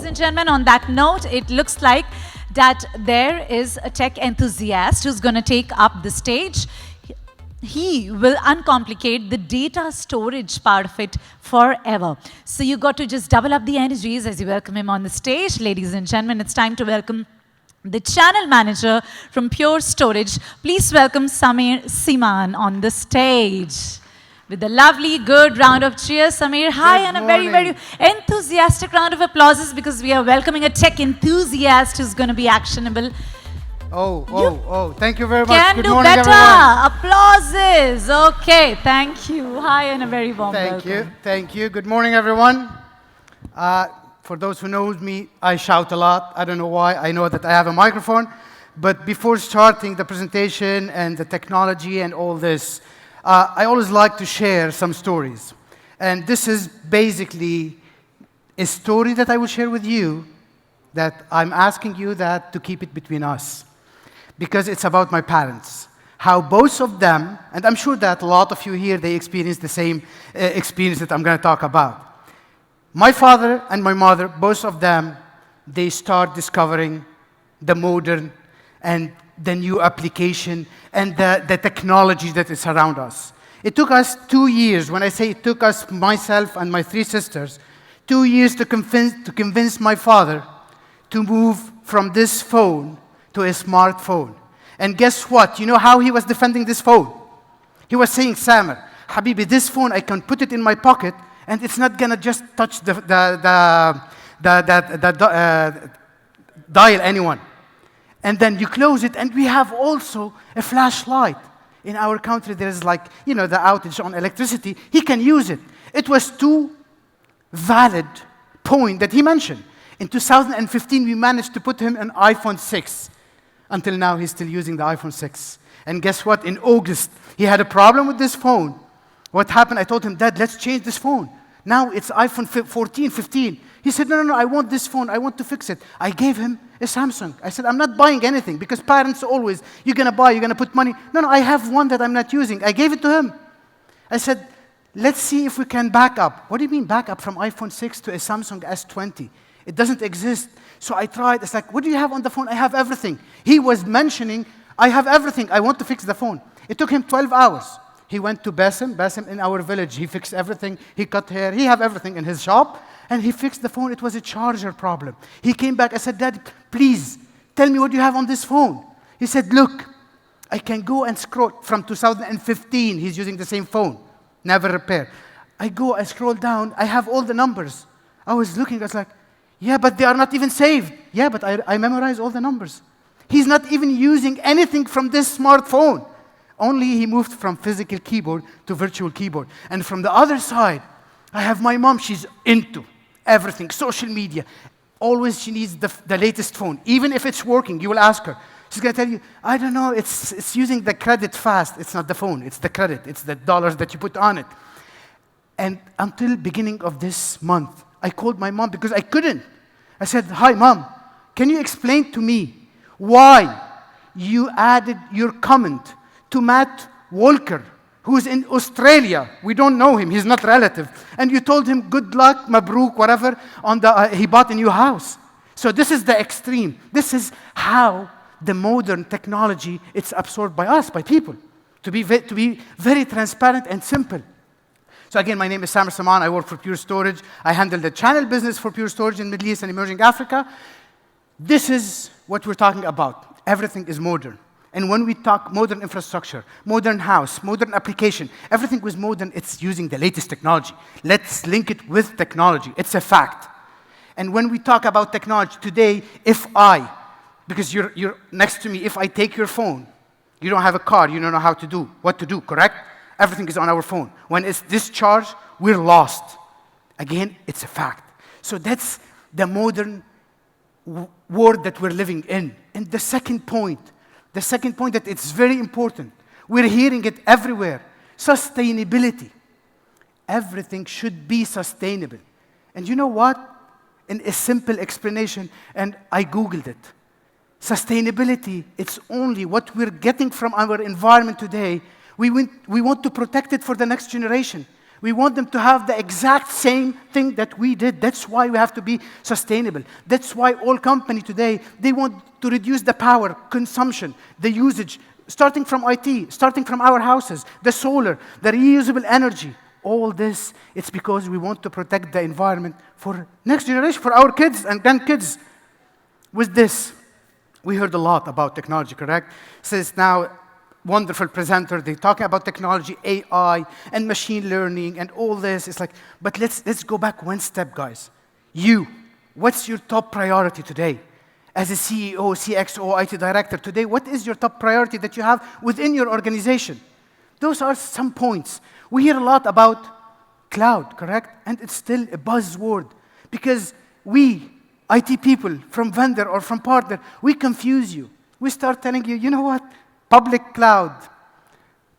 and gentlemen, on that note, it looks like that there is a tech enthusiast who's going to take up the stage. He will uncomplicate the data storage part of it forever. So you got to just double up the energies as you welcome him on the stage. Ladies and gentlemen, it's time to welcome the channel manager from Pure Storage. Please welcome Semaan on the stage. With a lovely, good round of cheers, Samir. Hi, and a very, very enthusiastic round of applauses because we are welcoming a tech enthusiast who's going to be actionable. Thank you very much. Can Good do morning, better. everyone. Applauses. Okay, thank you. Hi, and a very warm welcome. Thank you. Good morning, everyone. For those who know me, I shout a lot. I don't know why. I know that I have a microphone. But before starting the presentation and the technology and all this, I always like to share some stories. And this is basically a story that I will share with you that I'm asking you that to keep it between us. Because it's about my parents. How both of them, and I'm sure that a lot of you here, they experienced the same experience that I'm going to talk about. My father and my mother, both of them, they start discovering the modern and the new application and the technology that is around us. It took us 2 years. When I say it took us, myself and my 3 sisters, 2 years to convince my father to move from this phone to a smartphone. And guess what? You know how he was defending this phone? He was saying, Samer, Habibi, this phone, I can put it in my pocket, and it's not going to just touch the dial anyone. And then you close it, and we have also a flashlight. In our country, there's like, the outage on electricity. He can use it. It was 2 valid points that he mentioned. In 2015, we managed to put him on iPhone 6. Until now, he's still using the iPhone 6. And guess what? In August, he had a problem with this phone. What happened? I told him, Dad, let's change this phone. Now it's iPhone 14, 15. He said, no, I want this phone. I want to fix it. I gave him a Samsung. I said, I'm not buying anything because parents always, you're going to buy, you're going to put money. No, I have one that I'm not using. I gave it to him. I said, let's see if we can back up. What do you mean back up from iPhone 6 to a Samsung S20? It doesn't exist. So I tried. It's like, what do you have on the phone? I have everything. He was mentioning, I have everything. I want to fix the phone. It took him 12 hours. He went to Bassem in our village. He fixed everything. He cut hair. He have everything in his shop. And he fixed the phone. It was a charger problem. He came back. I said, Dad, please, tell me what you have on this phone. He said, look, I can go and scroll. From 2015, he's using the same phone. Never repair. I scroll down. I have all the numbers. I was looking. I was like, yeah, but they are not even saved. Yeah, but I memorize all the numbers. He's not even using anything from this smartphone. Only he moved from physical keyboard to virtual keyboard. And from the other side, I have my mom. She's into everything, social media. Always she needs the latest phone. Even if it's working, you will ask her. She's going to tell you, I don't know, it's using the credit fast. It's not the phone, it's the credit. It's the dollars that you put on it. And until beginning of this month, I called my mom because I couldn't. I said, hi, Mom, can you explain to me why you added your comment to Matt Walker, who's in Australia? We don't know him. He's not relative. And you told him, good luck, mabruk, whatever, on he bought a new house. So this is the extreme. This is how the modern technology, it's absorbed by us, by people, to be very transparent and simple. So again, my name is Semaan. I work for Pure Storage. I handle the channel business for Pure Storage in Middle East and Emerging Africa. This is what we're talking about. Everything is modern. And when we talk modern infrastructure, modern house, modern application, everything was modern. It's using the latest technology. Let's link it with technology. It's a fact. And when we talk about technology today, because you're next to me, if I take your phone, you don't have a car, you don't know what to do, correct? Everything is on our phone. When it's discharged, we're lost. Again, it's a fact. So that's the modern world that we're living in. And the second point that it's very important, we're hearing it everywhere, sustainability. Everything should be sustainable. And you know what? In a simple explanation, and I Googled it, sustainability, it's only what we're getting from our environment today. We want to protect it for the next generation. We want them to have the exact same thing that we did. That's why we have to be sustainable. That's why all companies today, they want to reduce the power consumption, the usage, starting from IT, starting from our houses, the solar, the reusable energy. All this, it's because we want to protect the environment for next generation, for our kids and grandkids. With this, we heard a lot about technology, correct? Since now, wonderful presenter, they're talking about technology, AI, and machine learning, and all this. It's like, but let's go back one step, guys. You, what's your top priority today? As a CEO, CXO, IT director today, what is your top priority that you have within your organization? Those are some points. We hear a lot about cloud, correct? And it's still a buzzword because we, IT people, from vendor or from partner, we confuse you. We start telling you, you know what? Public cloud,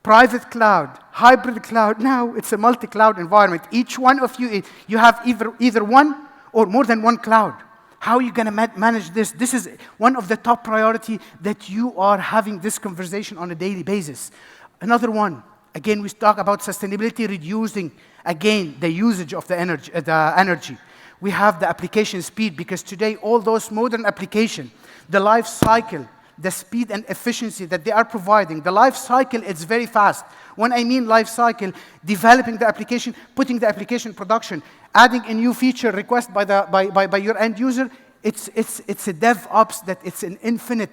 private cloud, hybrid cloud. Now it's a multi-cloud environment. Each one of you, you have either one or more than one cloud. How are you going to manage this? This is one of the top priority that you are having this conversation on a daily basis. Another one, again, we talk about sustainability, reducing, again, the usage of the energy. We have the application speed, because today, all those modern applications, the life cycle, the speed and efficiency that they are providing, the life cycle, it's very fast. When I mean life cycle, developing the application, putting the application in production, adding a new feature request by your end user, it's a DevOps that it's an infinite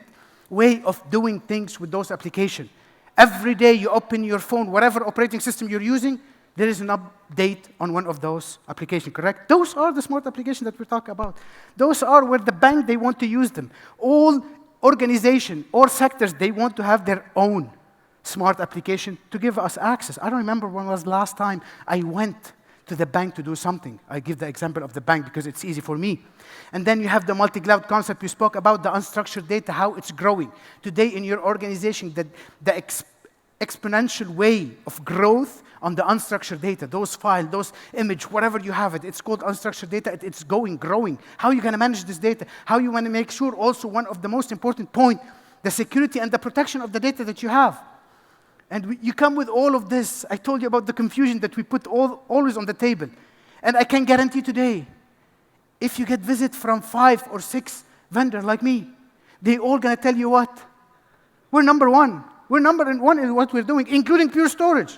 way of doing things with those applications. Every day you open your phone, whatever operating system you're using, there is an update on one of those applications, correct? Those are the smart applications that we talk about. Those are where the bank, they want to use them. All organization or sectors, they want to have their own smart application to give us access. I don't remember when was the last time I went to the bank to do something. I give the example of the bank because it's easy for me. And then you have the multi-cloud concept. We spoke about the unstructured data, how it's growing. Today in your organization, the exponential way of growth on the unstructured data, those files, those image, whatever you have it, it's called unstructured data, it's growing. How are you going to manage this data? How you want to make sure also one of the most important point, the security and the protection of the data that you have. And you come with all of this. I told you about the confusion that we put always on the table. And I can guarantee today, if you get visit from 5 or 6 vendors like me, they all going to tell you what? We're number one. We're number one in what we're doing, including Pure Storage.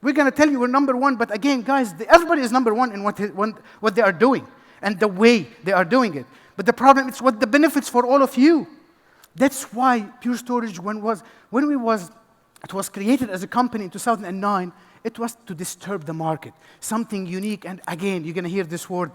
We're going to tell you we're number one, but again, guys, everybody is number one in what they are doing and the way they are doing it. But the problem is what the benefits for all of you. That's why Pure Storage, it was created as a company in 2009, it was to disturb the market, something unique. And again, you're going to hear this word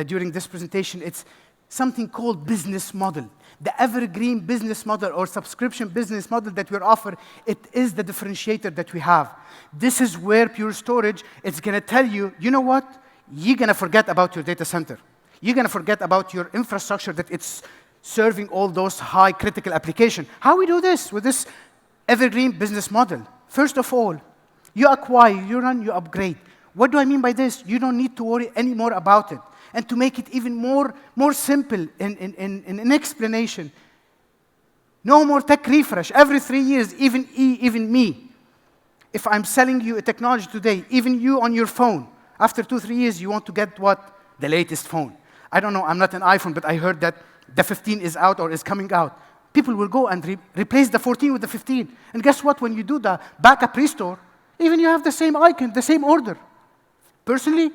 during this presentation. It's something called business model. The evergreen business model or subscription business model that we offer, it is the differentiator that we have. This is where Pure Storage is going to tell you, you know what? You're going to forget about your data center. You're going to forget about your infrastructure that it's serving all those high critical applications. How we do this with this evergreen business model? First of all, you acquire, you run, you upgrade. What do I mean by this? You don't need to worry anymore about it. And to make it even more simple in an explanation, no more tech refresh. Every 3 years, even me, if I'm selling you a technology today, even you on your phone, after 2-3 years, you want to get what? The latest phone. I don't know, I'm not an iPhone, but I heard that the 15 is out or is coming out. People will go and replace the 14 with the 15. And guess what? When you do the backup restore, even you have the same icon, the same order. Personally,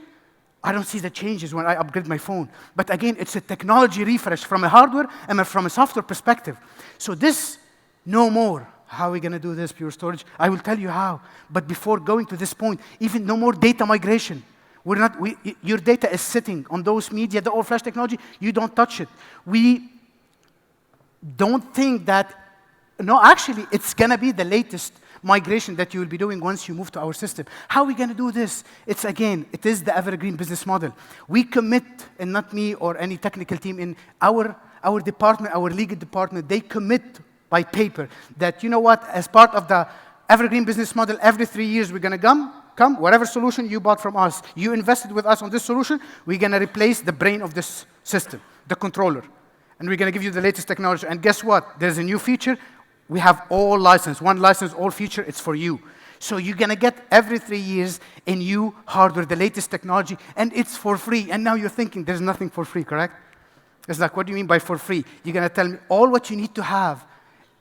I don't see the changes when I upgrade my phone. But again, it's a technology refresh from a hardware and from a software perspective. So this, no more. How are we going to do this, Pure Storage? I will tell you how. But before going to this point, even no more data migration. Your data is sitting on those media, the all-flash technology. You don't touch it. We don't think that, no, actually, it's going to be the latest migration that you will be doing once you move to our system. How are we going to do this? It's again, it is the evergreen business model. We commit, and not me or any technical team in our department, our legal department, they commit by paper that, you know what, as part of the evergreen business model, every 3 years we're going to come, whatever solution you bought from us, you invested with us on this solution, we're going to replace the brain of this system, the controller. And we're going to give you the latest technology. And guess what? There's a new feature. We have all license, one license, all feature, it's for you. So you're going to get every 3 years a new hardware, the latest technology, and it's for free. And now you're thinking there's nothing for free, correct? It's like, what do you mean by for free? You're going to tell me all what you need to have,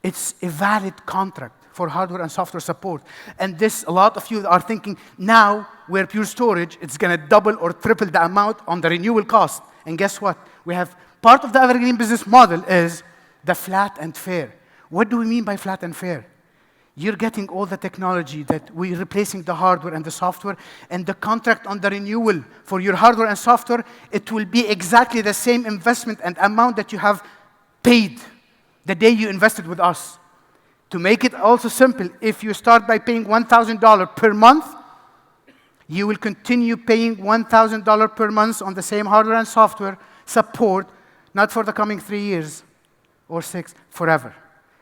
it's a valid contract for hardware and software support. And this, a lot of you are thinking, now we're Pure Storage, it's going to double or triple the amount on the renewal cost. And guess what? We have part of the evergreen business model is the flat and fair. What do we mean by flat and fair? You're getting all the technology that we're replacing the hardware and the software, and the contract on the renewal for your hardware and software, it will be exactly the same investment and amount that you have paid the day you invested with us. To make it also simple, if you start by paying $1,000 per month, you will continue paying $1,000 per month on the same hardware and software support, not for the coming 3 years or 6, forever.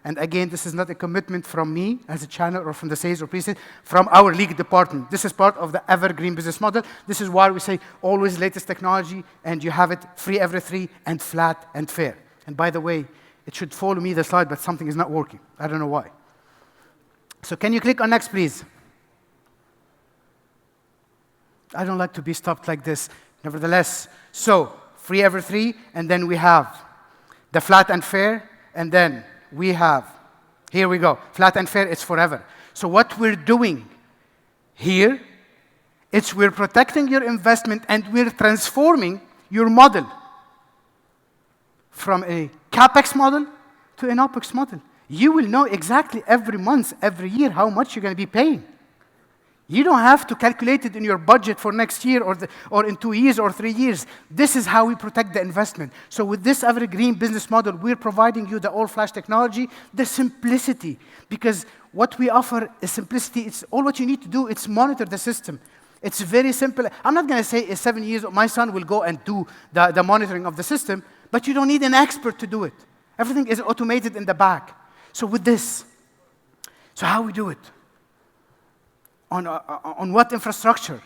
And again, this is not a commitment from me as a channel or from the sales or pre-sales, from our legal department. This is part of the evergreen business model. This is why we say always latest technology, and you have it free every 3 and flat and fair. And by the way, it should follow me the slide, but something is not working. I don't know why. So can you click on next, please? I don't like to be stopped like this. Nevertheless, so free every 3, and then we have the flat and fair, and then we have, here we go, flat and fair, it's forever. So what we're doing here, it's we're protecting your investment and we're transforming your model from a CapEx model to an OpEx model. You will know exactly every month, every year, how much you're going to be paying. You don't have to calculate it in your budget for next year or in 2 years or 3 years. This is how we protect the investment. So with this evergreen business model, we're providing you the all-flash technology, the simplicity. Because what we offer is simplicity. It's all what you need to do, it's monitor the system. It's very simple. I'm not going to say in 7 years, my son will go and do the monitoring of the system, but you don't need an expert to do it. Everything is automated in the back. So with this, so how we do it? On what infrastructure?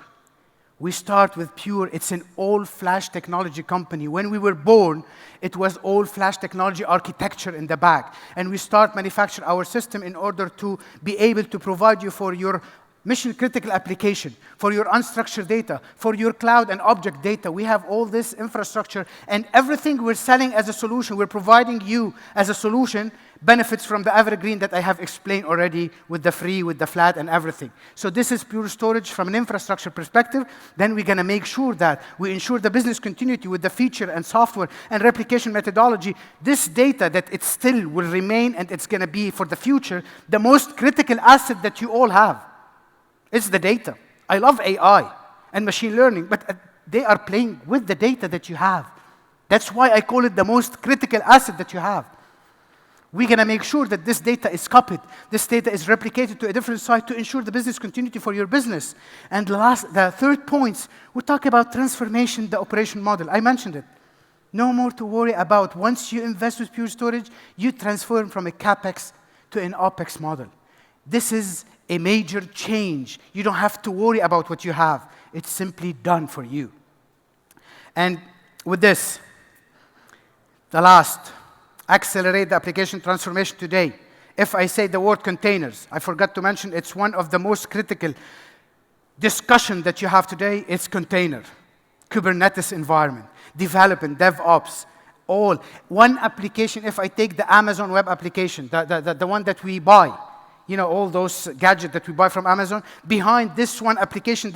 We start with Pure. It's an all-flash technology company. When we were born, it was all-flash technology architecture in the back. And we start manufacture our system in order to be able to provide you for your mission-critical application, for your unstructured data, for your cloud and object data. We have all this infrastructure, and everything we're selling as a solution, we're providing you as a solution, benefits from the evergreen that I have explained already with the free, with the flat, and everything. So this is Pure Storage from an infrastructure perspective. Then we're going to make sure that we ensure the business continuity with the feature and software and replication methodology. This data that it still will remain, and it's going to be for the future, the most critical asset that you all have. It's the data. I love AI and machine learning, but they are playing with the data that you have. That's why I call it the most critical asset that you have. We're going to make sure that this data is copied, this data is replicated to a different site to ensure the business continuity for your business. And the third point, we talk about transformation, the operation model. I mentioned it. No more to worry about. Once you invest with Pure Storage, you transform from a CapEx to an OpEx model. This is a major change. You don't have to worry about what you have. It's simply done for you. And with this, the last, accelerate the application transformation today. If I say the word containers, I forgot to mention it's one of the most critical discussion that you have today. It's container, Kubernetes environment, development, DevOps, all. One application, if I take the Amazon web application, the one that we buy, you know, all those gadgets that we buy from Amazon, behind this one application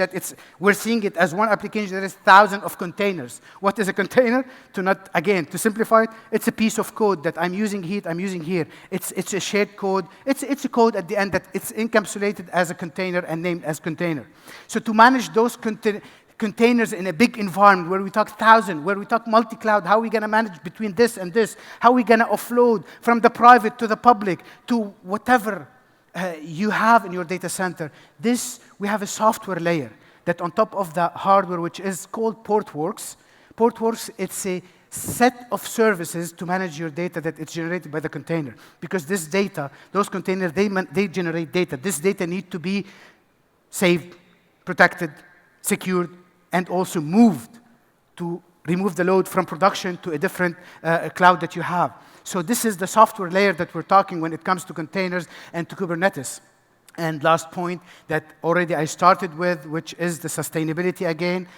we're seeing it as one application, there is thousands of containers. What is a container? To simplify it, it's a piece of code that I'm using here. It's a shared code. It's a code at the end that it's encapsulated as a container and named as container. So to manage those containers in a big environment where we talk where we talk multi-cloud, how are we going to manage between this and this? How are we going to offload from the private to the public to whatever you have in your data center? We have a software layer that on top of the hardware, which is called Portworx. Portworx, it's a set of services to manage your data that it's generated by the container. Because this data, those containers, they generate data. This data needs to be saved, protected, secured, and also moved to remove the load from production to a different cloud that you have. So this is the software layer that we're talking when it comes to containers and to Kubernetes. And last point that already I started with, which is the sustainability again.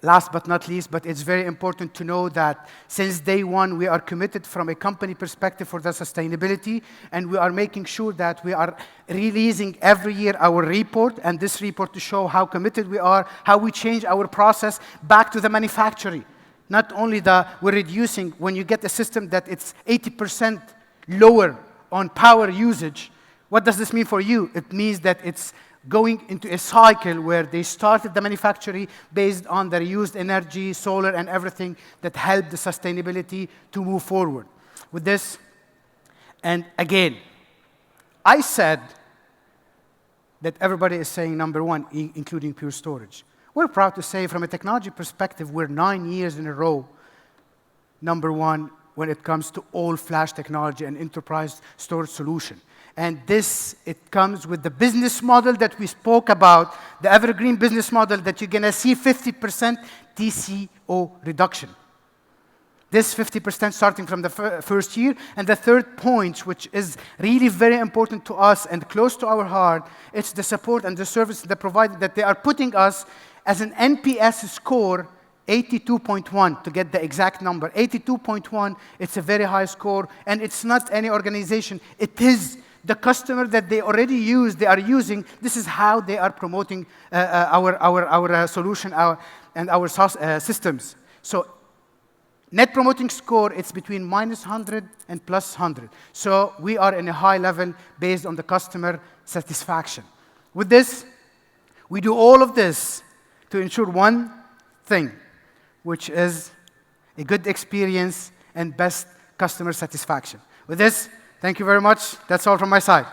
Last but not least, but it's very important to know that since day one, we are committed from a company perspective for the sustainability, and we are making sure that we are releasing every year our report, and this report to show how committed we are, how we change our process back to the manufacturing. Not only we're reducing, when you get a system that it's 80% lower on power usage, what does this mean for you? It means that it's going into a cycle where they started the manufacturing based on the reused energy, solar, and everything that helped the sustainability to move forward. With this, and again, I said that everybody is saying number one, including Pure Storage. We're proud to say from a technology perspective, we're 9 years in a row number one when it comes to all flash technology and enterprise storage solution. And this, it comes with the business model that we spoke about, the evergreen business model that you're going to see 50% TCO reduction. This 50% starting from the first year. And the third point, which is really very important to us and close to our heart, it's the support and the service they provide, that they are putting us as an NPS score 82.1 to get the exact number. 82.1, it's a very high score, and it's not any organization. It is the customer that they already use, they are using. This is how they are promoting our solution and our systems. So net promoting score, it's between -100 and +100. So we are in a high level based on the customer satisfaction. With this, we do all of this to ensure one thing, which is a good experience and best customer satisfaction. With this, thank you very much. That's all from my side.